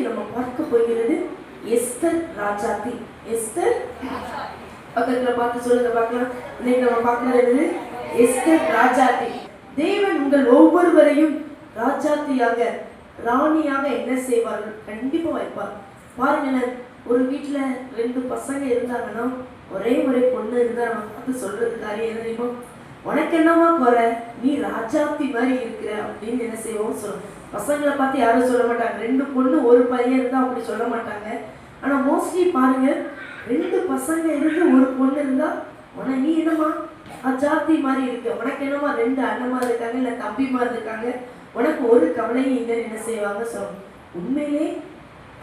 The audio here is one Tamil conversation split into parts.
நம்ம பார்க்க போகிறது எஸ்தர் ராஜாத்தி. எஸ்தர் பக்கத்துல பார்த்து சொல்லுங்க பார்க்கலாம். இன்னைக்கு நம்ம பார்க்கிறது எஸ்தர் ராஜாத்தி. தேவன் உங்கள் ஒவ்வொருவரையும் ராஜாத்தியாக ராணியாக என்ன செய்வார்கள்? கண்டிப்பா வைப்பார். பாருங்களேன், ஒரு வீட்டுல 2 பசங்க இருந்தாங்கன்னா ஒரே ஒரு பொண்ணு இருந்தா நம்ம பார்த்து சொல்றது காரியம் என்ன தெரியுமா? உனக்கு என்னவா குறை, நீ ராஜாத்தி மாதிரி இருக்கிற அப்படின்னு என்ன செய்வோம் சொல்லுவோம். பசங்களை பார்த்து யாரும் சொல்ல மாட்டாங்க. 2 பொண்ணு 1 பையன் இருந்தா அப்படி சொல்ல மாட்டாங்க. ஆனா மோஸ்ட்லி பாருங்க, 2 பசங்க இருந்து 1 பொண்ணு இருந்தா உன நீ என்னமா ராஜாத்தி மாதிரி இருக்கு, உனக்கு என்னமா 2 அண்ணமா இருக்காங்க இல்ல தம்பிமா இருக்காங்க, உனக்கு ஒரு கவலையும் இல்லைன்னு என்ன செய்வாங்க சொல்லுவோம். உண்மையிலே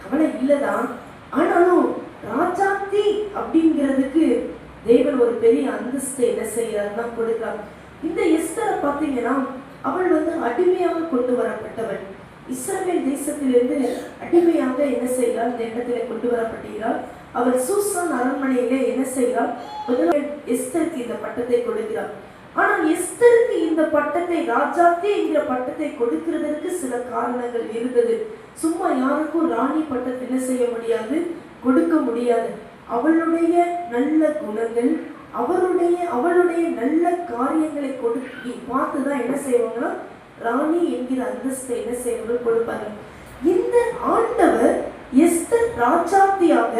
கவலை இல்லைதான், ஆனாலும் ராஜாத்தி அப்படிங்கிறதுக்கு தேவன் ஒரு பெரிய அந்தஸ்தை என்ன செய்யறாருன்னா கொடுக்கிறார். இந்த எஸ்தரை பார்த்தீங்கன்னா அவள் அடிமையாக கொண்டு வரப்பட்டவள். இஸ்ரவேல் தேசத்திலிருந்து அடிமையாக என்ன செய்கிறாள்? இந்த இடத்துல கொண்டு வரப்பட்டாள். அவள் சூசான் அரண்மனையிலே என்ன செய்கிறாள்? முதல்வர் எஸ்தருக்கு இந்த பட்டத்தை கொடுக்கிறாள். ஆனால் எஸ்தருக்கு இந்த பட்டத்தை, ராஜாத்தி என்கிற பட்டத்தை கொடுக்கிறதற்கு சில காரணங்கள் இருந்தது. சும்மா யாருக்கும் ராணி பட்டத்தை என்ன செய்ய முடியாது, கொடுக்க முடியாது. அவளுடைய நல்ல குணங்கள், அவளுடைய நல்ல காரியங்களை பார்த்துதான் என்ன செய்வாங்கன்னா ராணி என்கிற அந்தஸ்தை என்ன செய்வாங்க கொடுப்பாங்க. இந்த ஆண்டவர் எஸ்தர் ராஜாத்தியாக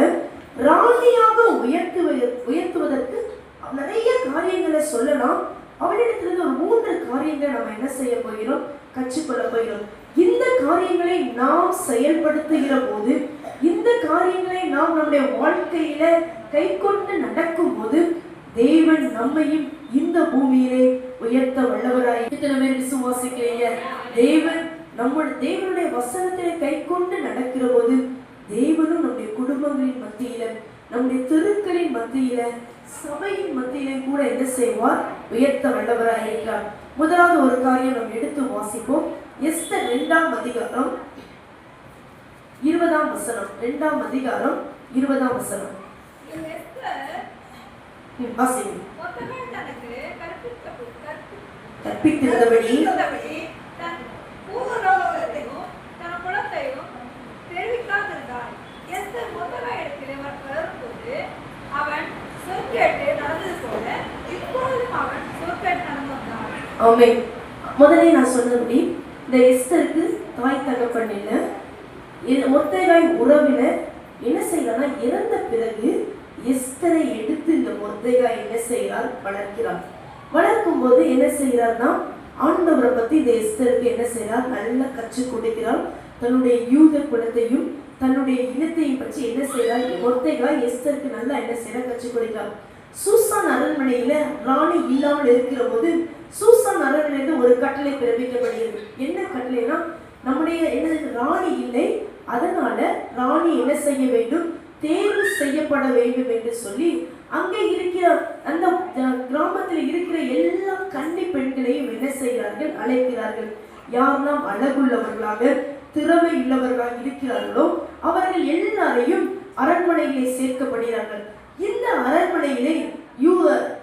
ராணியாக உயர்த்துவதற்கு நிறைய காரியங்களை சொல்லலாம். அவளிடத்திலிருந்து ஒரு 3 காரியங்களை நம்ம என்ன செய்ய போகிறோம்? கற்றுக்கொள்ள போகிறோம். இந்த காரியங்களை நாம் செயல்படுத்துகிற போது, இந்த காரியங்களை நாம் நம்முடைய வாழ்க்கையில கை கொண்டு நடக்கும் போது தேவன் நம்மையும் இந்த பூமியிலே உயர்த்த வல்லவராய். இத்தனை பேர் விசுவாசிக்கிறீங்க? தேவனுடைய வசனத்திலே கை கொண்டு நடக்கிற போது தேவனும் நம்முடைய குடும்பங்களின் மத்தியில, நம்முடைய தெருக்களின் மத்தியில, சபையின் மத்தியிலே கூட என்ன செய்வார்? உயர்த்த வல்லவராய் இருக்கிறார். முதலாவது ஒரு காரியம் நம்ம எடுத்து வாசிப்போம். எஸ்தர் 2ஆம் அதிகாரம் 20ஆம் வசனம். 2ஆம் அதிகாரம் 20ஆம் வசனம். கற்பித்திருந்தபடி முதலே நான் சொன்னபடி இந்த எஸ்தருக்கு தாய் தகப்பன் இல்லை, மொர்தெகாய் உறவினர் என்ன செய்யறான்னா, இறந்த பிறகு எஸ்தரை எடுத்து இந்த மொர்தெகாய் என்ன செய்யறார்? வளர்க்கிறார். வளர்க்கும் போது என்ன செய்யறார்னா, ஆண்டவரை பத்தி இந்த எஸ்தருக்கு என்ன செய்யறார்? நல்லா கற்றுக் கொடுக்கிறார். தன்னுடைய யூத குலத்தையும் தன்னுடைய இனத்தையும் பற்றி என்ன செய்யறார்? மொர்தெகாய் எஸ்தருக்கு நல்லா என்ன செய்யறார்? கற்றுக் கொடுக்கிறார். சூசான் அரண்மனையில ராணி இல்லாமல் இருக்கிற போது சூசான் அரண்மனையில ஒரு கட்டளை பிறப்பிக்கப்படுகிறது. என்ன கட்டளைனா, நம்முடைய என்ன ராணி இல்லை, அதனால ராணி என்ன செய்ய வேண்டும்? தேர்வு செய்யப்பட வேண்டும் என்று சொல்லி அங்கே இருக்கிற அந்த கிராமத்தில் இருக்கிற எல்லா கன்னி பெண்களையும் என்ன செய்கிறார்கள்? அழைக்கிறார்கள். யாரெல்லாம் அழகுள்ளவர்களாக திறமை உள்ளவர்களாக இருக்கிறார்களோ அவர்கள் எல்லாரையும் அரண்மனையிலே சேர்க்கப்படுகிறார்கள். இந்த அரண்மனையிலே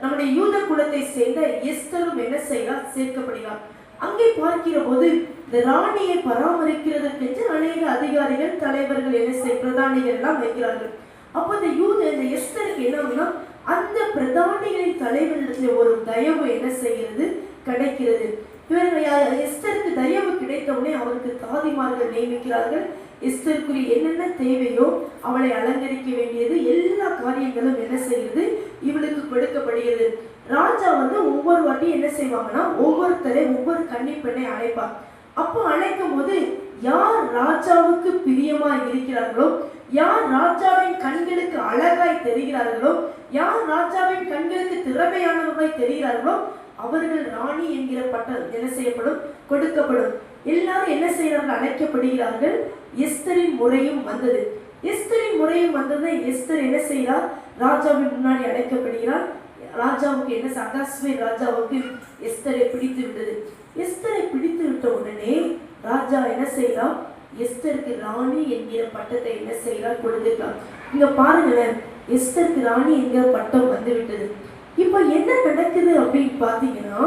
நம்முடைய யூத குலத்தை சேர்ந்த எஸ்தரும் என்ன செய்கிறார்? சேர்க்கப்படுகிறார். அங்கே பார்க்கிற போது இந்த ராணியை பராமரிக்கிறதற்கு அநேக அதிகாரிகள், தலைவர்கள் என்ன பிரதானிகள் எல்லாம் வைக்கிறார்கள். அப்போ இந்த எஸ்தருக்கு என்ன, அந்த பிரதானிகளின் தலைவரிடத்துல ஒரு தயவு என்ன செய்கிறது? கிடைக்கிறது. எஸ்தருக்கு தயவு கிடைத்த உடனே அவருக்கு தாதிமார்கள் நியமிக்கிறார்கள். எஸ்தருக்குரிய என்னென்ன தேவையோ அவளை அலங்கரிக்க வேண்டியது எல்லா காரியங்களும் என்ன செய்கிறது? இவளுக்கு கொடுக்கப்படுகிறது. ராஜா ஒவ்வொரு வாட்டி என்ன செய்வாங்கன்னா, ஒவ்வொரு கன்னி பெண்ணை அழைப்பார். அப்போ அழைக்கும் போது யார் ராஜாவுக்கு பிரியமா இருக்கிறார்களோ, யார் ராஜாவின் கண்களுக்கு அழகாய் தெரிகிறார்களோ, யார் ராஜாவின் கண்களுக்கு திறமையானவர்களாய் தெரிகிறார்களோ அவர்கள் ராணி என்கிற பட்டம் என்ன செய்யப்படும்? கொடுக்கப்படும். எல்லாரும் என்ன செய்யறார்கள்? அழைக்கப்படுகிறார்கள். எஸ்தரின் முறையும் வந்தது. எஸ்தரின் முறையும் வந்தது. எஸ்தர் என்ன செய்கிறார்? ராஜாவின் முன்னாடி அழைக்கப்படுகிறார். ராஜாவுக்கு என்ன, அகாஸ்வேர் ராஜாவுக்கு எஸ்தரை பிடித்து விட்டது. எஸ்தரை பிடித்து விட்ட உடனே ராஜா என்ன செய்யறார்? எஸ்தருக்கு ராணி என்கிற பட்டத்தை என்ன செய்யறார்? கொடுத்துட்டார். இங்க பாருங்களேன், எஸ்தருக்கு ராணி என்கிற பட்டம் வந்து விட்டது. இப்ப என்ன நடக்குது அப்படின்னு பாத்தீங்கன்னா,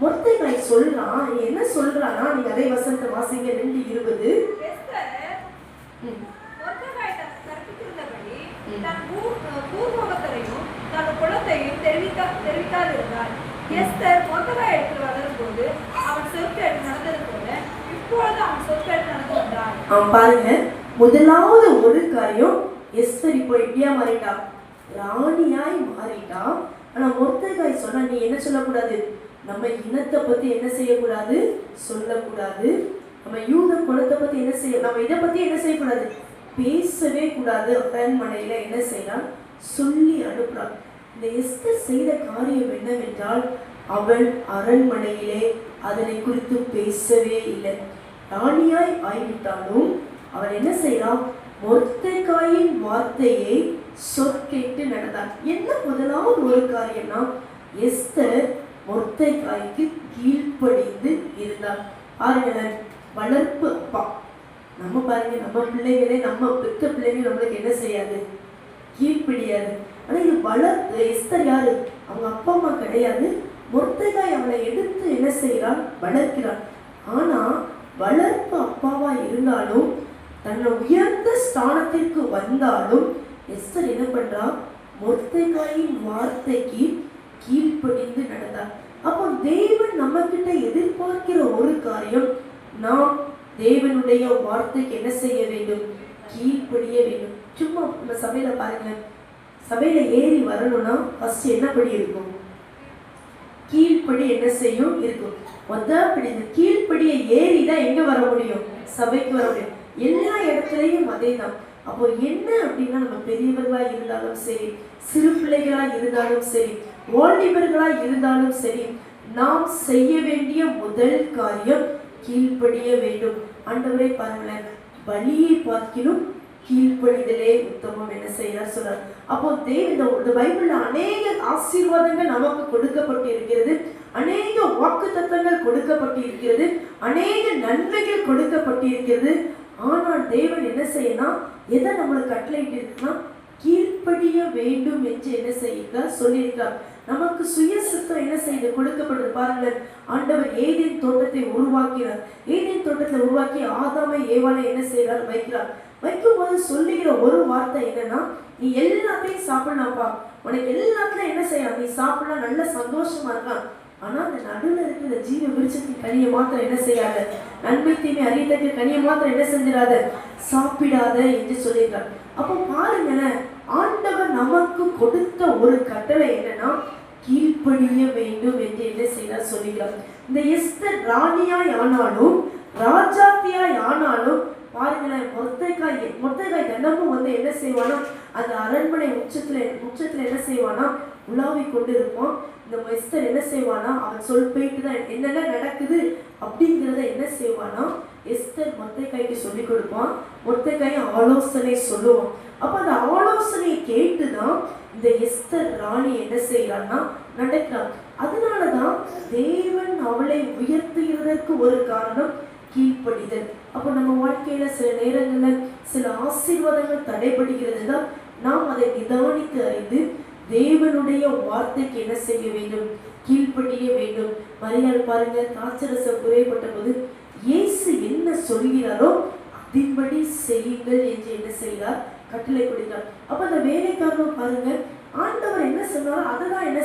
மொர்தெகாய் சொல்றான். என்ன சொல்றானா, நீங்க அதே வசனத்தை வாசிங்க. 2:20. மொர்தெகாய் கற்பித்திருந்தபடி தன் பூர்வகத்தையும் தன் குலத்தையும் தெரிவித்தால் இருந்தார். எஸ்தர் மொர்தெகாய் இடத்தில் வளரும்போது அவன் சொற்கேட்டு நடந்தது போல இப்பொழுது அவன் சொற்கேட்டு நடந்து வந்தார். பாருங்க, முதலாவது ஒரு காரியம், எஸ்தர் இப்போ எப்படியா மாறிட்டா? ராணியாய் மாறிட்டா. ஆனா மொர்தெகாய் சொன்னா, நீ என்ன சொல்லக்கூடாது? நம்ம இனத்தை பத்தி என்ன செய்யக்கூடாது? சொல்லக்கூடாது. நம்ம யூத குலத்தை பத்தி என்ன செய்ய, நம்ம இதை பத்தி என்ன செய்யக்கூடாது? பேசவே கூடாது. அரண்மனையில என்ன செய்யலாம்? சொல்லி அனுப்புறான். இந்த எஸ்தர் செய்த காரியம் என்னவென்றால், அவள் அரண்மனையிலே அதனை குறித்து பேசவே இல்லை. ராணியாய் ஆய்விட்டாலும் அவள் என்ன செய்யலாம்? மொர்தெகாயின் வார்த்தையை சொற்கேட்டு நடந்தாள். என்ன முதலாவது ஒரு காரியம்னா, எஸ்தர் மொர்தெகாய்க்கு கீழ்ப்படிந்து இருந்தாள். பாருங்களேன், வளர்ப்பு அப்பா நம்ம பாருங்க, நம்ம பிள்ளைகளே, நம்ம பெற்ற பிள்ளைங்க நம்மளுக்கு என்ன செய்யாது? கீழ்ப்படியாது. ஆனா இது எஸ்தர் யாரு? அவங்க அப்பா அம்மா கிடையாது. மொர்தெகாய் அவளை எடுத்து என்ன செய்யறான்? வளர்க்கிறான். ஆனா வளர்ப்பு அப்பாவா இருந்தாலும், தன்னை உயர்ந்த ஸ்தானத்திற்கு வந்தாலும் எஸ்தர் என்ன பண்றா? மொர்தெகாயின் வார்த்தைக்கு கீழ்ப்படிந்து நடந்தார். அப்போ தேவன் நம்ம கிட்ட எதிர்பார்க்கிற ஒரு காரியம், நாம் தேவனுடைய வார்த்தைக்கு என்ன செய்ய வேண்டும்? கீழ்ப்படிய வேண்டும். சும்மா நம்ம சபையில பாருங்க, சபையில ஏறி வரணும்னா ஃபர்ஸ்ட் என்ன படி இருக்கும்? கீழ்ப்படி என்ன செய்யும்? இருக்கும். முதப்படி இந்த கீழ்ப்படியை ஏறிதான் எங்க வர முடியும்? சபைக்கு வர முடியும். எல்லா இடத்துலையும் அதே தான். அப்போ என்ன அப்படின்னா, நம்ம பெரியவர்களா இருந்தாலும் சரி, சிறு பிள்ளைகளா இருந்தாலும் சரி, வாலிபர்களா இருந்தாலும் சரி, நாம் செய்ய வேண்டிய முதல் காரியம் கீழ்ப்படிய வேண்டும். ஆண்டவரே பாருங்களேன், பலியை பார்க்கிலும் கீழ்ப்படிதலே உத்தமம் என்ன செய்யறார் சொல்றார். அப்போ இந்த பைபிள்ல அநேக ஆசீர்வாதங்கள் நமக்கு கொடுக்கப்பட்டு இருக்கிறது, அநேக வாக்கு தத்தங்கள் கொடுக்கப்பட்டு இருக்கிறது, அநேக நன்மைகள் கொடுக்கப்பட்டு இருக்கிறது. ஆனால் தேவன் என்ன செய்யணும்? எதை நம்மளுக்கு கட்டளையிட்டு இருக்குன்னா, கீழ்ப்படிய வேண்டும் என்று என்ன செய்கிறார்? சொல்லியிருக்கிறார். நமக்கு சுயசித்தம் என்ன செய்து கொடுக்கப்படுது பாருங்கள். ஆண்டவர் ஏதேன் தோட்டத்தை உருவாக்கினார். ஏதேன் தோட்டத்தை உருவாக்கி ஆதாமை ஏவாளை என்ன செய்யறார்? வைக்கிறார். வைக்கும் போது சொல்லுகிற ஒரு வார்த்தை என்னன்னா, நீ எல்லாத்தையும் சாப்பிடலாம்ப்பா, உனக்கு எல்லாத்துலயும் என்ன செய்யலாம்? நீ சாப்பிடலாம், நல்ல சந்தோஷமா இருக்கலாம். ஆனா அந்த நடுவில் இருக்கிற ஜீவ விருட்சத்தின் கனியை மாத்திரம் என்ன செய்யாத, நன்மை தீமை அறியத்தக்க கனியை மாத்திரம் என்ன செஞ்சிடாத, சாப்பிடாத என்று சொல்லியிருக்கார். அப்போ பாருங்களேன், ஆண்டவர் நமக்கு கொடுத்த ஒரு கட்டளை என்னன்னா, கீழ்ப்படிய வேண்டும் என்று என்ன செய்யறார்? சொல்லுகிறார். இந்த எஸ்தர் ராணியாய் ஆனாலும் ராஜாத்தியாய் ஆனாலும் பாருங்களேன், மொர்தெகாய் தினமும் வந்து என்ன செய்வானா? அந்த அரண்மனை உச்சத்துல என்ன செய்வானா? உலாவி கொண்டு இருப்பான். இந்த எஸ்தர் என்ன செய்வானா? அவன் சொல் போயிட்டு தான் என்னென்ன நடக்குது அப்படிங்கிறத என்ன செய்வானா? எஸ்தர் மொர்தெகாய்க்கு சொல்லி கொடுப்பான். மொர்தெகாய் ஆலோசனை சொல்லுவான். அப்ப அந்த ஆலோசனையை கேட்டுதான் இந்த எஸ்தர் ராணி என்ன செய்யறான்னா நடக்கிறான். அதனாலதான் தேவன் அவளை உயர்த்துகிறதற்கு ஒரு காரணம் கீழ்ப்படிதல். அப்போ நம்ம வாழ்க்கையில சில நேரங்கள்ல சில ஆசீர்வாதங்கள் தடைபடுகிறது தான், நாம் அதை நிதானித்து அறிந்து தேவனுடைய வார்த்தைக்கு என்ன செய்ய வேண்டும்? கீழ்ப்படிய வேண்டும். மரியாள் பாருங்க, திராட்சரசம் குறைபட்ட போது இயேசு என்ன சொல்கிறாரோ அதன்படி செய்யுங்கள் என்று என்ன செய்கிறார்? கட்டளை கொடுக்கிறார். அப்ப அந்த வேலைக்காரரும் பாருங்க, ஆண்டவர் என்ன சொன்னாரோ அதெல்லாம் என்ன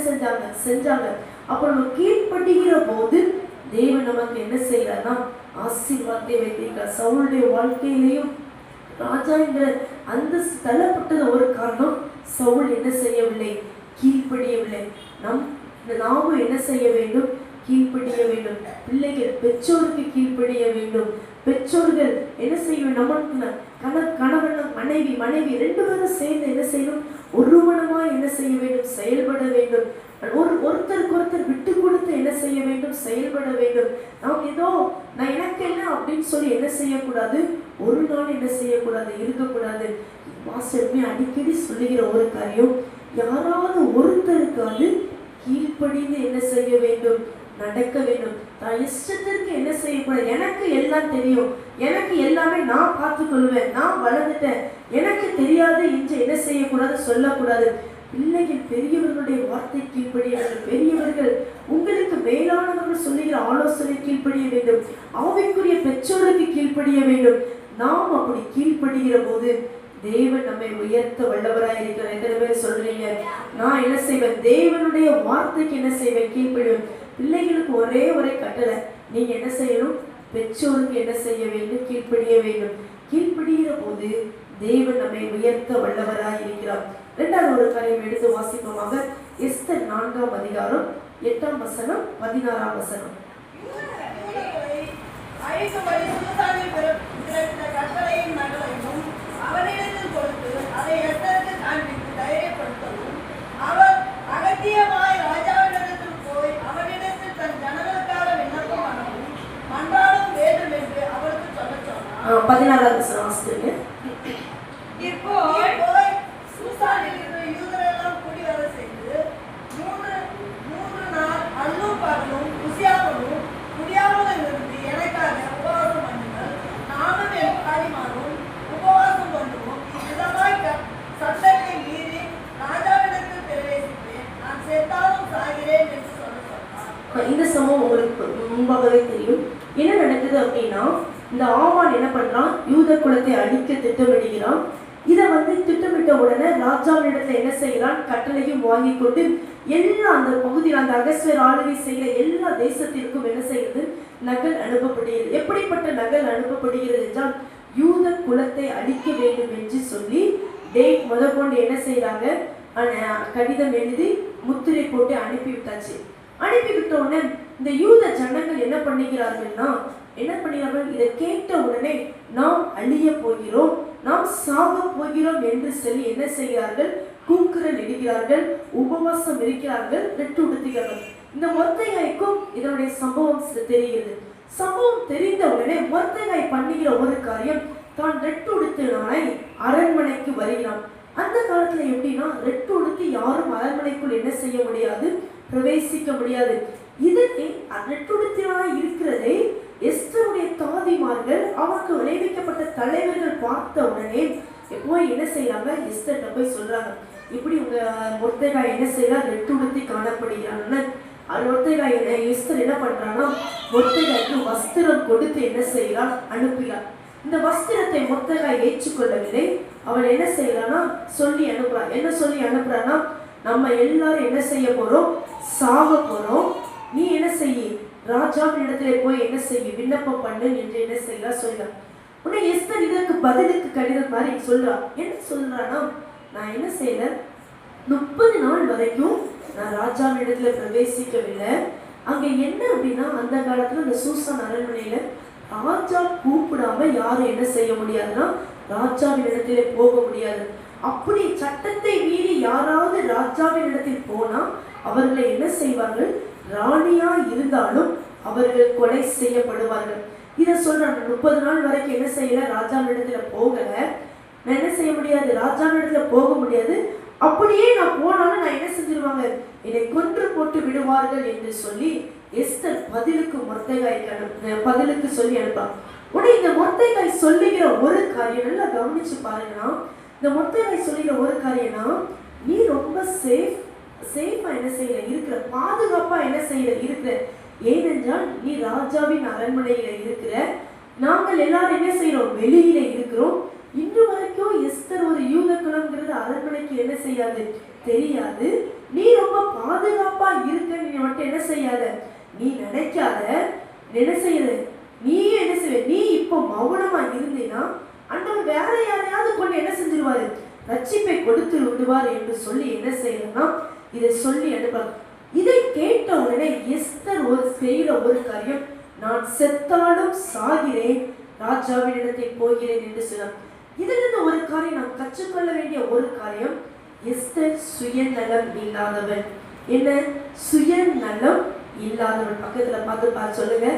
செஞ்சாங்க. அப்ப நம்ம கீழ்ப்படுகிற போது தேவன் நமக்கு என்ன செய்யறாருன்னா ஆசீர்வாதத்தை வைத்திருக்கிறார். சவுளுடைய வாழ்க்கையிலையும் ராஜா என்கிற அந்த தள்ளப்பட்டது ஒரு காரணம், சவுல் என்ன செய்யவில்லை? கீழ்ப்படியவில்லை. நாமும் என்ன செய்ய வேண்டும்? கீழ்ப்படிய வேண்டும். பிள்ளைகள் பெற்றோருக்கு கீழ்ப்படிய வேண்டும். பெற்றோர்கள் என்ன செய்ய வேண்டும்? நமக்கு கணவன் மனைவி ரெண்டு பேரும் சேர்ந்து என்ன செய்யணும்? ஒருமனமா என்ன செய்ய வேண்டும்? செயல்பட வேண்டும். ஒருத்தருக்கு ஒருத்தர் விட்டு கொடுத்து என்ன செய்ய வேண்டும்? செயல்பட வேண்டும். நாம் ஏதோ நான் எனக்கு என்ன அப்படின்னு சொல்லி என்ன செய்யக்கூடாது? ஒரு நாள் என்ன செய்யக்கூடாது? இருக்கக்கூடாது. மாஸ்டருமே அடிக்கடி சொல்லுகிற ஒரு காரியம், யாராவது ஒருத்தருக்காவது கீழ்ப்படிந்து என்ன செய்ய வேண்டும்? நடக்க வேண்டும். நான் இஷ்டத்திற்கு என்ன செய்யக்கூடாது? எனக்கு எல்லாம் தெரியும், எனக்கு எல்லாமே நான் பார்த்து கொள்வேன், நான் வளர்ந்துட்டேன், எனக்கு தெரியாது என்று என்ன செய்யக்கூடாது? சொல்லக்கூடாது. பிள்ளைகள் பெரியவர்களுடைய வார்த்தை கீழ்ப்படிய வேண்டும். பெரியவர்கள் உங்களுக்கு மேலானவர்கள் சொல்லுகிற ஆலோசனை கீழ்ப்படிய வேண்டும். ஆவிக்குரிய பெற்றோருக்கு கீழ்ப்படிய வேண்டும். நாம் அப்படி கீழ்ப்படுகிற போது தேவன் நம்மை உயர்த்த வல்லவராய் இருக்கிறார். எத்தனை பேர் சொல்றீங்க, நான் என்ன செய்வேன், தேவனுடைய வார்த்தைக்கு என்ன செய்வேன், கீழ்ப்படுவேன். பிள்ளைகளுக்கு ஒரே கட்டளை, நீங்க என்ன செய்யணும், பெற்றோருக்கு என்ன செய்ய வேண்டும், கீழ்ப்படிய வேண்டும். கீழ்ப்படுகிற போது தேவன் நம்மை உயர்த்த வல்லவராய் இருக்கிறார். இரண்டாவது ஒரு காரியம் எடுத்து வாசிப்போமாக. எஸ்தர் 4ஆம் அதிகாரம் 8ஆம் வசனம் 16ஆம் வசனம். அவனிடத்தில் கொடுத்து அதை எஸ்தருக்கு காண்பித்து தைரியப்படுத்தவும், அவர் அகத்தியமாய் ராஜாவினிடத்தில் போய் அவனிடத்தில் தன் ஜனங்களுக்காக விண்ணப்பம் பண்ணவும் மன்றாடும் வேண்டும் என்று அவருக்கு சொல்ல சொன்னார். 16ஆம் வசனம் வாசிக்கிறீங்க. இப்போ போய் சூசானில் இருக்கிற யூதரெல்லாம் கூடி வர செய்து 3 நாள் அல்லும் பகலும் குசியாமலும் குடியாமலும் இருந்து எனக்காக உபவாசம் பண்ணுங்கள். நானும் என் காரிமாரும் உபவாசம் பண்ணுவோம். இவ்விதமாய் சட்டத்தை மீறி ராஜாவிடத்தில் பிரவேசிப்பேன். நான் செத்தாலும் சாகிறேன் என்று சொல்ல சொன்னார். இந்த சம்பவம் உங்களுக்கு முன்பாகவே தெரியும். என்ன நடக்குது அப்படின்னா, இந்த ஆமான் என்ன பண்றான், யூத குலத்தை அழிக்க திட்டமிடுகிறான். இதை திட்டமிட்ட உடனே ராஜாவினிடத்துல என்ன செய்யறான், கட்டளையும் வாங்கி கொண்டு எல்லா அந்த பகுதியில் அந்த அகஸ்வேர் ஆளுகை செய்கிற எல்லா தேசத்திற்கும் என்ன செய்கிறது, நகல் அனுப்பப்படுகிறது. எப்படிப்பட்ட நகல் அனுப்பப்படுகிறது என்றால், யூத குலத்தை அழிக்க வேண்டும் என்று சொல்லி டேட் முதற்கொண்டு என்ன செய்யறாங்க, கடிதம் எழுதி முத்திரை போட்டு அனுப்பிவிட்டாச்சு. அனுப்பிவிட்ட உடனே இந்த யூத ஜனங்கள் என்ன பண்ணுகிறார்கள்னா, இதை கேட்ட உடனே நாம் அழிய போகிறோம், நாம் சாக போகிறோம் என்று சொல்லி என்ன செய்கிறார்கள், கூக்குரல் இடுகிறார்கள், உபவாசம் இருக்கிறார்கள், ரெட்டு உடுத்துகிறார்கள். இந்த மொர்தெகாய்க்கும் இதனுடைய சம்பவம் தெரிகிறது. சம்பவம் தெரிந்த உடனே மொர்தெகாய் பண்ணுகிற ஒரு காரியம், தான் ரெட்டு உடுத்தினாலே அரண்மனைக்கு வருகிறான். அந்த காலத்துல எப்படின்னா, ரெட்டு உடுத்தி யாரும் அரண்மனைக்குள் என்ன செய்ய முடியாது, பிரவேசிக்க முடியாது. இதற்கு ரெட்டுடுத்தினால இருக்கிறதை எஸ்தருடைய தாதிமார்கள் அவருக்கு நியமிக்கப்பட்ட தலைவர்கள் பார்த்த உடனே போய் என்ன செய்யறாங்க, எஸ்தர்கிட்ட போய் சொல்றாங்க, இப்படி உங்க மொர்தெகாய் என்ன செய்யறாங்க, ரெட்டுடுத்தி காணப்படுகிறான்னு. மொர்தெகாய் எஸ்தர் என்ன பண்றான்னா, மொர்தெகாய்க்கு வஸ்திரம் கொடுத்து என்ன செய்யறான், அனுப்புகிறார். இந்த வஸ்திரத்தை மொர்தெகாய் ஏற்றுக்கொள்ளவில்லை. அவள் என்ன செய்யறான்னா, சொல்லி அனுப்புறான். என்ன சொல்லி அனுப்புறான்னா, நம்ம எல்லாரும் என்ன செய்ய போறோம், சாக போறோம், நீ என்ன செய்ய, ராஜாவின் இடத்துல போய் என்ன செய்ய, விண்ணப்பம் பண்ணு என்று என்ன செய்யறா சொல்றான். உடனே எஸ்தர் இதற்கு பதிலுக்கு கடிதம் மாதிரி சொல்றா. என்ன சொல்றானா, நான் என்ன செய்யல, 30 நாள் வரைக்கும் நான் ராஜாவின் இடத்துல பிரவேசிக்கவில்லை. அங்க என்ன அப்படின்னா, அந்த காலத்துல இந்த சூசான் அரண்மனையில ராஜா கூப்பிடாம யாரும் என்ன செய்ய முடியாதுன்னா, ராஜாவின் இடத்துல போக முடியாது. அப்படி சட்டத்தை மீறி யாராவது ராஜாவின் இடத்தில் போனா அவர்களை என்ன செய்வார்கள், ராணியா இருந்தாலும் அவர்கள் கொலை செய்யப்படுவார்கள். இதை சொல்றாங்க. 30 நாள் வரைக்கும் என்ன செய்யல, ராஜாவின் இடத்துல போகல, நான் என்ன செய்ய முடியாது, ராஜாவின் இடத்துல போக முடியாது. அப்படியே நான் போனாலும் நான் என்ன செஞ்சிருவாங்க, என்னை கொன்று போட்டு விடுவார்கள் என்று சொல்லி எஸ்தர் பதிலுக்கு மொர்தெகாய்க்கு பதிலுக்கு சொல்லி அனுப்பாங்க. உடனே இந்த மொர்தெகாய் சொல்லுகிற ஒரு காரியம் நல்லா கவனிச்சு பாருங்கன்னா, இந்த மொர்தெகாய் சொல்லுகிற ஒரு காரியம்னா, நீ ரொம்ப சேஃபா என்ன செய்யற இருக்கிற, பாதுகாப்பா என்ன செய்யற இருக்கிற, ஏனென்றால் நீ ராஜாவின் அரண்மனையில இருக்கிற, நாங்கள் எல்லாரும் என்ன செய்யறோம், வெளியில இருக்கிறோம். இன்று வரைக்கும் எஸ்தர் ஒரு யூத குலம்ங்கிறது அரண்மனைக்கு என்ன செய்யாது, தெரியாது. நீ ரொம்ப பாதுகாப்பா இருக்க, நீ மட்டும் என்ன செய்யாத, நீ நினைக்காத, என்ன செய்யற, நீ என்ன செய்வ, நீ இப்போ மௌனமா இருந்தீன்னா ஆண்டவர் வேற யாரையாவது கொண்டு என்ன செஞ்சிருவாரு, ரட்சிப்பை கொடுத்து விடுவார் என்று சொல்லி என்ன செய்யணும்னா இதை சொல்லி அனுப்பலாம். இதை கேட்ட உடனே எஸ்தர் செய்கிற ஒரு காரியம், நான் செத்தாலும் சாகிறேன், ராஜாவின் இடத்தில் போகிறேன் என்று சொன்னார். இதிலிருந்து ஒரு காரியம் நாம் கற்றுக்கொள்ள வேண்டிய ஒரு காரியம், எஸ்தர் சுயநலம் இல்லாதவன். என்ன சுயநலம் இல்லாதவன்? பக்கத்துல பார்த்து சொல்லுங்க,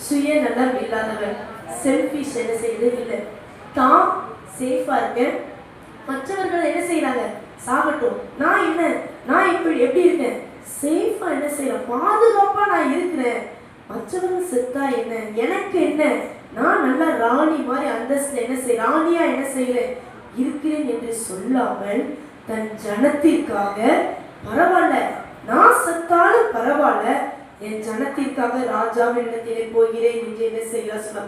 சுயநலம் இல்லாதவன். செல்ஃபிஷ் என்ன செய்யறது இல்லை, தான் சேஃபா இருக்க, மற்றவர்கள் என்ன செய்யறாங்க, சாகட்டும், நான் என்ன, நான் எப்படி இருக்கேன், சேஃபா என்ன செய்யறேன், பாதுகாப்பா நான் இருக்கிறேன், மற்றவர்கள் செத்தா என்ன, எனக்கு என்ன, நான் நல்லா ராணி மாதிரி அந்தஸ்து என்ன செய்ய, ராணியா என்ன செய்யறேன் இருக்கிறேன் என்று சொல்லாமல் தன் ஜனத்திற்காக, பரவாயில்ல நான் செத்தாலும் பரவாயில்ல, என் ஜனத்திற்காக ராஜாவின் இடத்திலே போகிறேன் என்று என்ன செய்யலாம் சொல்ல.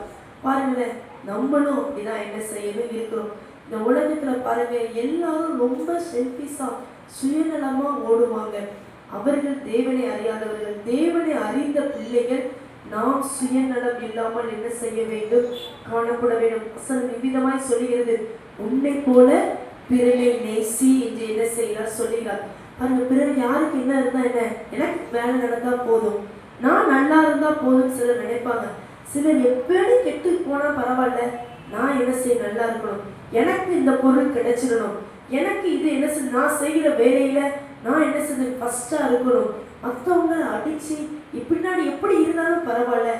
பாருங்களேன், நம்மளும் அப்படிதான் என்ன செய்யணும் இருக்கிறோம். இந்த உலகத்துல பாருங்க, எல்லாரும் ரொம்ப செல்ஃபிஷா சுயநலமா ஓடுவாங்க. அவர்கள் தேவனை அறியாதவர்கள். தேவனை அறிந்த பிள்ளைகள் நாம் சுயநலம் இல்லாமல் என்ன செய்ய வேண்டும்? காணப்பட வேண்டும். வசனம் விவிதமாய் சொல்லுகிறது, உன்னை போல பிறரை நேசி என்று என்ன செய்கிறார் சொல்லுகிறார். பாருங்க, பிறர் யாருக்கு என்ன இருந்தா என்ன, எனக்கு வேலை நடந்தா போதும், நான் நல்லா இருந்தா போதும் சிலர் நினைப்பாங்க. சிலர் எப்படி கெட்டு போனா பரவாயில்ல, நான் என்ன செய்ய நல்லா இருக்கணும், எனக்கு இந்த பொருள் கிடைச்சிடணும், எனக்கு இது என்ன செய்ய, நான் செய்கிற வேலையில நான் என்ன செய்ய ஃபர்ஸ்டா இருக்கணும், மற்றவங்களை அடிச்சு பின்னாடி எப்படி இருந்தாலும் பரவாயில்ல,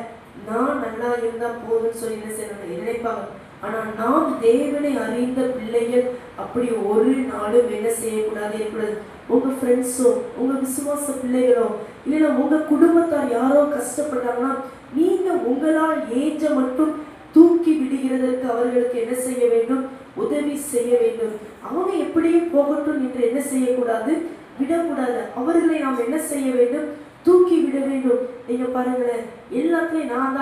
நான் நல்லா இருந்தா போதும்னு சொல்லி என்ன செய்யணும் நினைப்பாங்க. ஆனா நாம் தேவனை அறிந்த பிள்ளைகள் அப்படி ஒரு நாளும் என்ன செய்யக்கூடாது இருக்கக்கூடாது. உங்க ஃப்ரெண்ட்ஸோ, உங்க விசுவாச பிள்ளைகளோ, இல்லைன்னா உங்க குடும்பத்தார் யாரோ கஷ்டப்படுறாங்கன்னா நீங்க உங்களால் ஏஞ்ச மட்டும் தூக்கி விடுகிறதற்கு அவர்களுக்கு என்ன செய்ய வேண்டும்? உதவி செய்ய வேண்டும். அவங்க எப்படியும் போகட்டும் என்று என்ன செய்யக்கூடாது? விடக்கூடாது. அவர்களை நாம் என்ன செய்ய வேண்டும்? தூக்கி விட வேண்டும். நீங்க பாருங்களேன், எல்லாத்தையும் நான்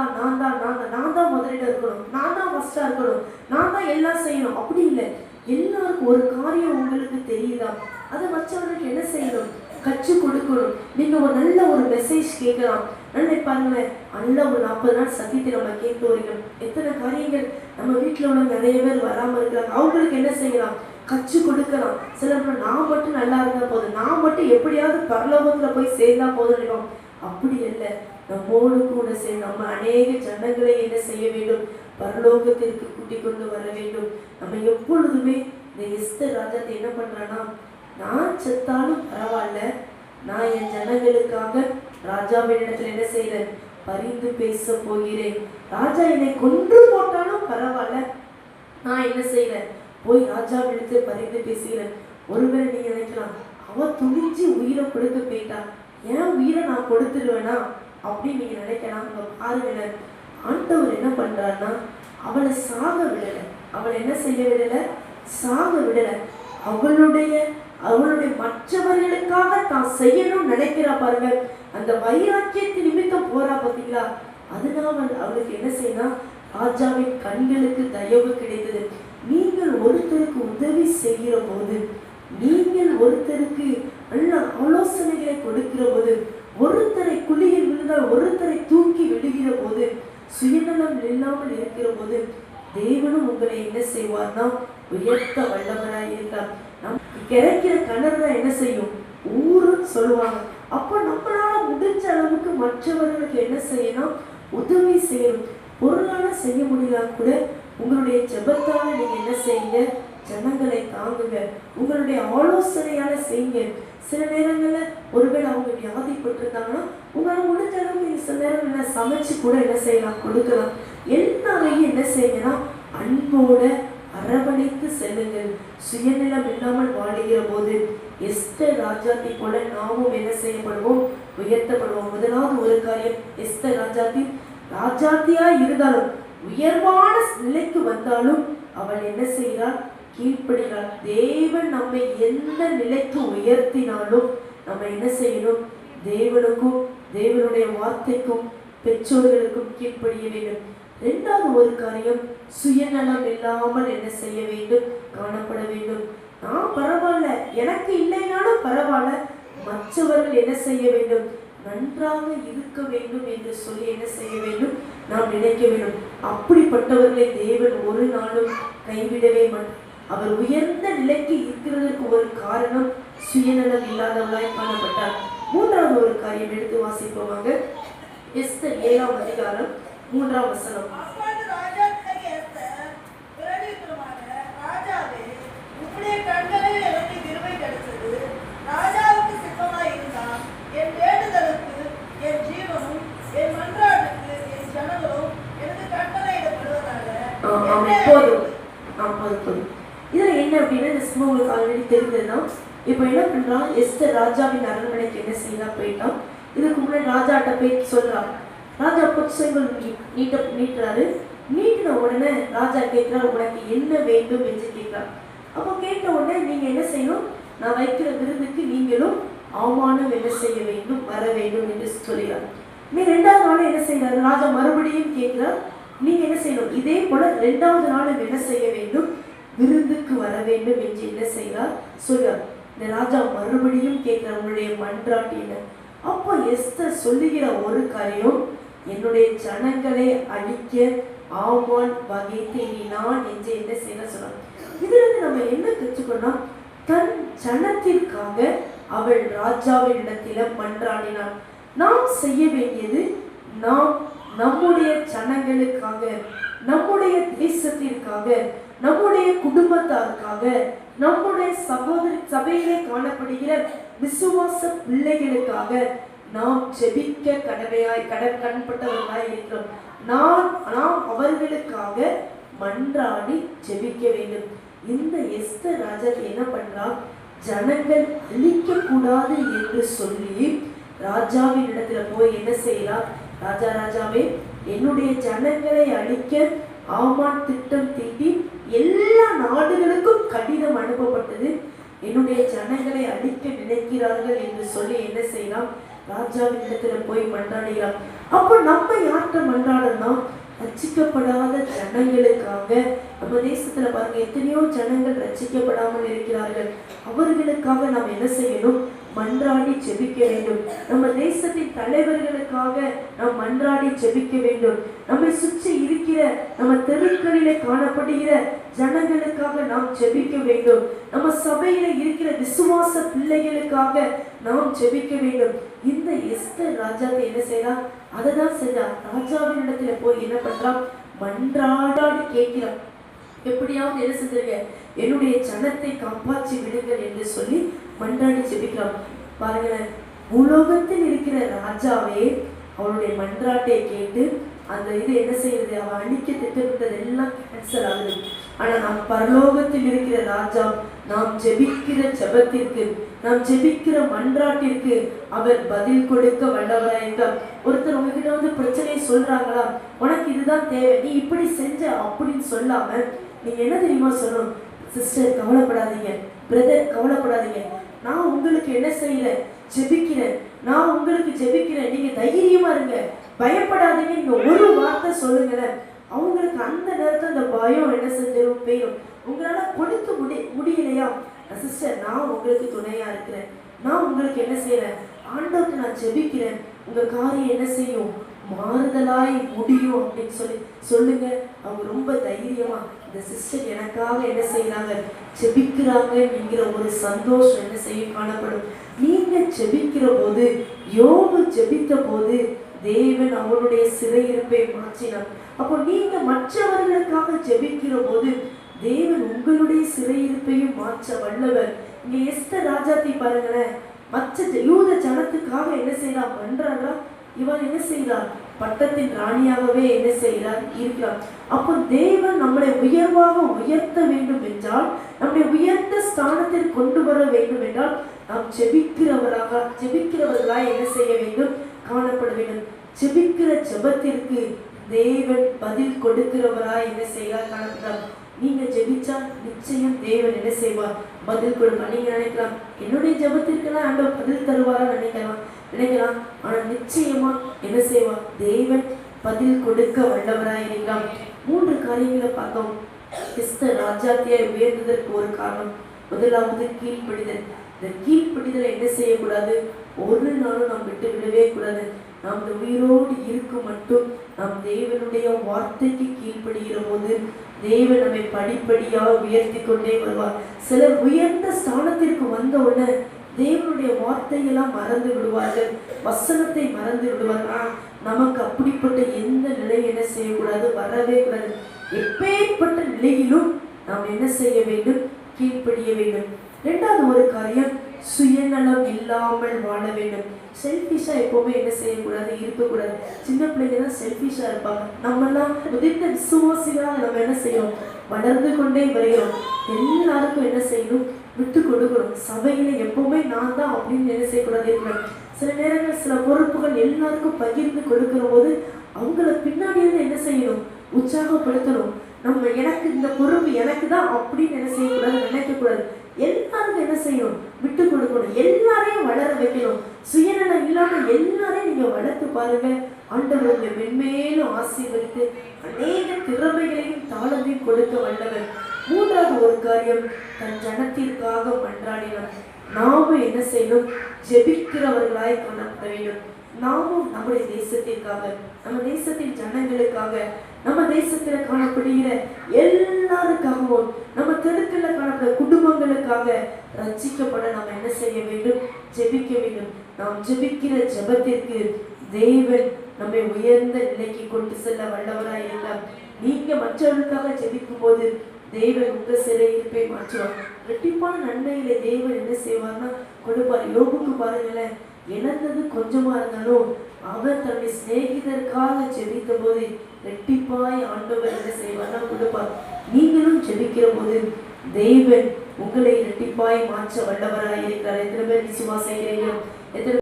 தான் முதலிட இருக்கணும், நான் தான் ஃபர்ஸ்டா இருக்கணும், நான் தான் எல்லாம் செய்யணும், அப்படி இல்லை. எல்லாருக்கும் ஒரு காரியம் உங்களுக்கு தெரியுதா, அதை மற்றவர்களுக்கு என்ன செய்யணும்? கற்றுக் கொடுக்கணும். நீங்க ஒரு நல்ல ஒரு மெசேஜ் கேட்கலாம். நல்லா பாருங்களேன், நல்ல ஒரு 40 நாள் சத்தியத்தை நம்ம கேட்டு வருகிறோம். எத்தனை காரியங்கள் நம்ம வீட்டில் உள்ள நிறைய பேர் வராமல் இருக்கிறாங்க. அவங்களுக்கு என்ன செய்யலாம்? கற்றுக் கொடுக்கலாம். சில பேர் நான் மட்டும் நல்லா இருந்தா போதும், நான் மட்டும் எப்படியாவது பரலோகத்துல போய் சேர்ந்தா போதும். அப்படி இல்லை, நம்மோடு கூட சேர்ந்து நம்ம அநேக ஜனங்களை என்ன செய்ய வேண்டும்? பரலோகத்திற்கு கூட்டிக் கொண்டு வர வேண்டும். நம்ம எப்பொழுதுமே இந்த எஸ்தர் ராஜாத்தை என்ன பண்றான்னா, நான் செத்தாலும் பரவாயில்ல, நான் என் ஜனங்களுக்காக ராஜாவினிடத்தில் என்ன செய்யறேன்? பரிந்து பேச போகிறேன். ராஜா என்னை கொன்று போட்டாலும் பரவாயில்ல, நான் என்ன செய்யறேன்? போய் ராஜாவிடத்தில் பரிந்து பேசுகிறேன். ஒருவேளை நீங்க நினைக்கலாம், அவ துணிஞ்சு உயிரை கொடுக்க போயிட்டா, ஏன் உயிரை நான் கொடுத்துருவேனா அப்படின்னு நீங்க நினைக்கலாம். அங்க பாருங்க, ஆண்டவர் என்ன பண்றாருன்னா, அவளை சாக விடல. அவளை என்ன செய்ய விடல? சாக விடல. அவளுடைய மற்றவர்களுக்காக தான் செய்யணும்னு நினைக்கிறா பாருங்க. அந்த வைராக்கியத்தின் நிமித்தம் போறா பார்த்தீங்களா? அதனால அவளுக்கு என்ன செய்யணும்? ராஜாவின் கண்களுக்கு தயவு கிடைத்தது. நீங்கள் ஒருத்தருக்கு உதவி செய்கிற போது, நீங்கள் ஒருத்தருக்கு நல்ல ஆலோசனைகளை கொடுக்கிற போது, ஒருத்தரை குழியில் விழுந்தால் ஒருத்தரை தூக்கி விடுகிற போது, சுயநலம் இல்லாமல் இருக்கிற போது, தேவனும் உங்களை என்ன செய்வார்னா உயர்த்த வல்லவராய் இருக்கிறார். கிடைக்கிற கிணறு தான் என்ன செய்யும்? ஊருன்னு சொல்லுவாங்க. அப்போ நம்மளால முடிஞ்ச அளவுக்கு மற்றவர்களுக்கு என்ன செய்யணும்? உதவி செய்யணும். பொருளால செய்ய முடியல கூட உங்களுடைய ஜெபத்தால நீங்க என்ன செய்யுங்க? ஜனங்களை தாங்குங்க. உங்களுடைய ஆலோசனையால செய்யுங்க. சில நேரங்கள்ல ஒருவேளை அவங்க வியாதிப்பட்டிருந்தாங்கன்னா உங்களால முடிஞ்ச அளவுக்கு நீங்க சில நேரம் என்ன சமைச்சு கூட என்ன செய்யலாம்? கொடுக்கலாம். எல்லாரையும் என்ன செய்யணும்னா அன்போட அரவணைத்து செல்லுங்கள். சுயநலம் இல்லாமல் வாழுகிற போது எஸ்தர் ராஜாத்தி போல நாமும் என்ன செய்யப்படுவோம்? உயர்த்தப்படுவோம். முதலாவது ஒரு காரியம், எஸ்தர் ராஜாத்தியா இருந்தாலும் உயர்வான நிலைக்கு வந்தாலும் அவள் என்ன செய்கிறாள்? கீழ்ப்படுகிறாள். தேவன் நம்மை எந்த நிலைக்கு உயர்த்தினாலும் நம்ம என்ன செய்யணும்? தேவனுக்கும் தேவனுடைய வார்த்தைக்கும் பெற்றோர்களுக்கும் கீழ்ப்படிய வேண்டும். இரண்டாவது ஒரு காரியம், சுயநலம் இல்லாமல் என்ன செய்ய வேண்டும்? காணப்பட வேண்டும். நான் பரவாயில்ல, எனக்கு இல்லைனாலும் பரவாயில்ல, மற்றவர்கள் என்ன செய்ய வேண்டும்? நன்றாக இருக்க வேண்டும் என்று சொல்லி என்ன செய்ய வேண்டும்? நாம் நினைக்க வேண்டும். அப்படிப்பட்டவர்களை தேவன் ஒரு நாளும் கைவிடவே மாட்டார். அவர் உயர்ந்த நிலைக்கு இருக்கிறதற்கு ஒரு காரணம் சுயநலம் இல்லாதவளாய் காணப்பட்டார். மூன்றாவது ஒரு காரியம் எடுத்து வாசிப்போமாக. எஸ்தர் 7ஆம் அதிகாரம் 3ஆம் வசனம். அப்பொழுது ராஜாத்தியாகிய எஸ்தர் பிரதியுத்தரமாக, ராஜாவே, உம்முடைய கண்களில் எனக்கு கிருபை கிடைத்தது. ராஜாவுக்கு சித்தமாய் இருந்தால் என் வேண்டுதலுக்கு என் ஜீவனும் என் மன்றாட்டுக்கு என் ஜனங்களும் எனக்கு கட்டளையிடப்படுவதாக. இதுல என்ன அப்படின்னா, இந்த சும்மா உங்களுக்கு ஆல்ரெடி தெரிஞ்சதுதான். இப்ப என்ன பண்றான்? எஸ்தர் ராஜாவின் அரண்மனைக்கு என்ன செய்யலாம் போயிட்டான். இதுக்கு முன்னாடி ராஜாட்ட போய் சொல்றான். ராஜா பொற்செங்கல் நீட்டுறாரு. நீட்டின உடனே ராஜா கேட்கிறார், உனக்கு என்ன வேண்டும் என்று கேட்கிறார். அப்போ கேட்ட உடனே நீங்க என்ன செய்யணும்? நான் வைக்கிற விருந்துக்கு நீங்களும் அவமானம் என்ன செய்ய வேண்டும்? வர வேண்டும் என்று சொல்கிறார். நீ 2ஆவது நாள் என்ன செய்யறாரு? ராஜா மறுபடியும் கேட்கிறார். நீங்க என்ன செய்யணும்? இதே போல 2வது நாளும் என்ன செய்ய வேண்டும்? விருந்துக்கு வர வேண்டும் என்று என்ன செய்கிறார் சொல்றார். இந்த ராஜா மறுபடியும் கேட்கிற உங்களுடைய மன்றாட்டு என்ன? அப்போ எஸ்தர் சொல்லுகிற ஒரு காரியம், என்னுடைய ஜனங்களை அழிக்க ஆமான் வகை தேடினான் என்று என்ன செய்ய சொல்றார். இதுல இருந்து நம்ம என்ன கற்றுக்கணும்? தன் ஜனத்திற்காக அவள் ராஜாவின் இடத்தில மன்றாடினாள். நாம் செய்ய வேண்டியது, நாம் நம்முடைய ஜனங்களுக்காக, நம்முடைய தேசத்திற்காக, நம்முடைய குடும்பத்தாருக்காக, நம்முடைய சகோதர சபையிலே காணப்படுகிற விசுவாச பிள்ளைகளுக்காக நாம் ஜெபிக்க கடன்பட்டவர்களாய் இருக்கிறோம். நாம் அவர்களுக்காக மன்றாடி ஜெபிக்க வேண்டும். இந்த எஸ்தர் ராஜா என்ன பண்றா? ஜனங்கள் அழிக்க கூடாது என்று சொல்லி ராஜாவின் இடத்துல போய் என்ன செய்யலாம்? ராஜாவே, என்னுடைய ஜனங்களை அழிக்க ஆமான் திட்டம் தீட்டி எல்லா நாடுகளுக்கும் கடிதம் அனுப்பப்பட்டது. என்னுடைய ஜனங்களை அழிக்க நினைக்கிறார்கள் என்று சொல்லி என்ன செய்யலாம்? ராஜாவின் இடத்துல போய் மன்றாடுகிறார். அப்போ நம்ம யார்கிட்ட மன்றாடணும்? ரட்சிக்கப்படாத ஜனங்களுக்காக. நம்ம தேசத்துல பாருங்க, எத்தனையோ ஜனங்கள் ரட்சிக்கப்படாமல் இருக்கிறார்கள். அவர்களுக்காக நாம் என்ன செய்யணும்? மன்றாடி ஜெபிக்க வேண்டும். நம்ம தேசத்தின் தலைவர்களுக்காக நாம் மன்றாடி ஜெபிக்க வேண்டும். நம்மை சுற்றி இருக்கிற நம்ம தெருக்களிலே காணப்படுகிற ஜனங்களுக்காக நாம் ஜெபிக்க வேண்டும். நம்ம சபையில இருக்கிற விசுவாச பிள்ளைகளுக்காக நாம் ஜெபிக்க வேண்டும். இந்த எஸ்தர் ராஜாவை என்ன செய்யலாம்? அதை தான் செய்யலாம். ராஜாவின் இடத்துல போய் என்ன பண்றான்? மன்றாடி கேட்கிறான். எப்படியாவது என்ன செஞ்சிருக்க? என்னுடைய ஜனத்தை காப்பாற்றி விடுங்கள் என்று சொல்லி மன்றாடி ஜெபிக்கிறான். பாருங்களேன், உலோகத்தில் இருக்கிற ராஜாவே அவனுடைய மன்றாட்டை கேட்டு அந்த இது என்ன செய்யுது? அவன் அழிக்க திட்டமிட்டது எல்லாம் கேன்சல் ஆகுது. ஆனா நம் பரலோகத்தில் இருக்கிற ராஜா நாம் ஜெபிக்கிற ஜெபத்திற்கு, நாம் ஜெபிக்கிற மன்றாட்டிற்கு அவர் பதில் கொடுக்க வல்லவராயிருக்கார். ஒருத்தர் உங்ககிட்ட வந்து பிரச்சனையை சொல்றாங்களா? உனக்கு இதுதான் தேவை, நீ இப்படி செஞ்ச அப்படின்னு சொல்லாம நீங்க என்ன தெரியுமா சொல்லணும்? சிஸ்டர் கவலைப்படாதீங்க, பிரதர் கவலைப்படாதீங்க, நான் உங்களுக்கு என்ன செய்யறேன்? ஜெபிக்கிறேன். நான் உங்களுக்கு ஜெபிக்கிறேன், நீங்க தைரியமா இருங்க, பயப்படாதீங்க. நீங்க ஒரு வார்த்தை சொல்லுங்களேன், அவங்களுக்கு அந்த நேரத்தில் அந்த பயம் என்ன செஞ்சிடும்? போயிடும். உங்களால கொடுக்க முடியலையா? சிஸ்டர், நான் உங்களுக்கு துணையா இருக்கிறேன், நான் உங்களுக்கு என்ன செய்யறேன்? ஆண்டவருக்கு நான் ஜெபிக்கிறேன், உங்க காரியம் என்ன செய்யும்? மாறுதலாய் முடியும் அப்படின்னு சொல்லி சொல்லுங்க. அவங்க ரொம்ப தைரியமா இந்த சிஸ்டர் எனக்காக என்ன செய்யறாங்க? ஜெபிக்கிறாங்க என்கிற ஒரு சந்தோஷம் என்ன செய்ய காணப்படும். நீங்க ஜெபிக்கிற போது, யோபு ஜெபித்த போது தேவன் அவனுடைய சிறையிருப்பை மாற்றினார். அப்போ நீங்க மற்றவர்களுக்காக ஜெபிக்கிற போது தேவன் உங்களுடைய சிறையிருப்பையும் மாற்ற வல்லவர். இங்க எஸ்தர் ராஜாத்தை பாருங்களேன், மற்ற யூத ஜனத்துக்காக என்ன செய்யலாம்? பண்றாங்களா? இவன் என்ன செய்கிறார்? பட்டத்தின் ராணியாகவே என்ன செய்கிறார்? இருக்கிறார். அப்போ தேவன் நம்மளை உயர்வாக உயர்த்த வேண்டும் என்றால், நம்முடைய உயர்ந்த ஸ்தானத்தில் கொண்டு வர வேண்டும் என்றால், நாம் ஜெபிக்கிறவர்களாய் என்ன செய்ய வேண்டும்? காணப்பட வேண்டும். ஜெபிக்கிற ஜெபத்திற்கு தேவன் பதில் கொடுக்கிறவராய் என்ன செய்கிறார்? காணப்படுறார். நீங்க ஜெபிச்சா நிச்சயம் தேவன் என்ன செய்வார்? பதில் கொடுப்பார். நீங்க நினைக்கலாம், என்னுடைய ஜெபத்திற்கெல்லாம் ஆண்டவர் பதில் தருவாரா நினைக்கலாம். ஆனா நிச்சயமா என்ன செய்வார்? தேவன் பதில் கொடுக்க வல்லவராய் இருக்கிறார். 3 காரியங்களை பார்த்தோம். எஸ்தர் ராஜாத்தியாய் உயர்ந்ததற்கு ஒரு காரணம், முதலாவது கீழ்ப்படிதல். இந்த கீழ்ப்படிதலை என்ன செய்யக்கூடாது? ஒரு நாளும் நாம் விட்டு விடவே கூடாது. நாம் இந்த உயிரோடு இருக்கும் மட்டும் நாம் தேவனுடைய வார்த்தைக்கு கீழ்ப்படுகிற போது தேவன் நம்மை படிப்படியாக உயர்த்தி கொண்டே வருவார். சிலர் உயர்ந்த ஸ்தானத்திற்கு வந்த உடனே தேவனுடைய வார்த்தையெல்லாம் மறந்து விடுவார்கள், வசனத்தை மறந்து விடுவார்கள். நமக்கு அப்படிப்பட்ட எந்த நிலை என்ன செய்யக்கூடாது? வரவே கூடாது. எப்பேற்பட்ட நிலையிலும் நாம் என்ன செய்ய வேண்டும்? கீழ்ப்படிய வேண்டும். 2வது ஒரு காரியம், சுயநலம் இல்லாமல் வாழ வேண்டும். செல்ஃபிஷா எப்பவுமே என்ன செய்யக்கூடாது? இருக்கக்கூடாது. சின்ன பிள்ளைங்க தான் செல்ஃபிஷா இருப்பாங்க. நம்மெல்லாம் முதிர்ந்த விசுவாசிகளாக நம்ம என்ன செய்யணும்? வளர்ந்து கொண்டே வருகிறோம். எல்லாருக்கும் என்ன செய்யணும்? விட்டு கொடுக்கணும். சபையில எப்பவுமே நான் தான் அப்படின்னு என்ன செய்யக்கூடாது? இருக்கணும். சில நேரங்கள் சில பொறுப்புகள் எல்லாருக்கும் பகிர்ந்து கொடுக்கிற போது அவங்கள பின்னாடி இருந்து என்ன செய்யணும்? உற்சாகப்படுத்தணும். நம்ம எனக்கு இந்த பொறுப்பு எனக்கு தான் அப்படின்னு என்ன செய்யக்கூடாது? நினைக்கக்கூடாது. எல்லாருக்கும் என்ன செய்யணும்? விட்டு கொடுக்கணும். எல்லாரையும் வளர வைக்கணும். சுயநலம் இல்லாம எல்லாரையும் நீங்க வளர்த்து பாருங்க. ஆண்டவர் உங்களை மென்மேலும் ஆசீர்வதித்து அநேக திறமைகளையும் தாளத்தையும் கொடுக்க வல்லவர். மூன்றாவது ஒரு காரியம், தன் ஜனத்திற்காக மன்றாடினார். நாமும் என்ன செய்யணும்? ஜெபிக்கிறவர்களாய் காணப்பட வேண்டும். நாமும் நம்முடைய தேசத்திற்காக, நம்ம தேசத்தின் ஜனங்களுக்காக, நம்ம தேசத்துல காணப்படுகிற எல்லாருக்காகவும், நம்ம தெருக்கல்ல காணப்படுற குடும்பங்களுக்காக ரட்சிக்கப்பட நாம் என்ன செய்ய வேண்டும்? ஜெபிக்க வேண்டும். நாம் ஜெபிக்கிற ஜெபத்திற்கு தேவன் நம்மை உயர்ந்த நிலைக்கு கொண்டு செல்ல வல்லவராய் இருக்கிறார். நீங்க மற்றவர்களுக்காக ஜெபிக்கும் போது தேவன் உங்க சிறையிருப்பை மாற்றுவார். ரெட்டிப்பான நன்மைகளை தேவன் என்ன செய்வார்னா கொடுப்பார். யோபுக்கு பாருங்களேன், இழந்தது கொஞ்சமா இருந்தாலும் அவர் தன்னுடைய சிநேகிதருக்காக ஜெபித்த போது ரெட்டிப்பாய் ஆண்டவர் என்ன செய்வார்னா கொடுப்பார். நீங்களும் ஜெபிக்கிற போது தேவன் உங்களை ரெட்டிப்பாய் மாற்ற வல்லவராய் இருக்கிறார். எத்தனை பேர் விசுவாசிக்கிறீங்க? எத்தனை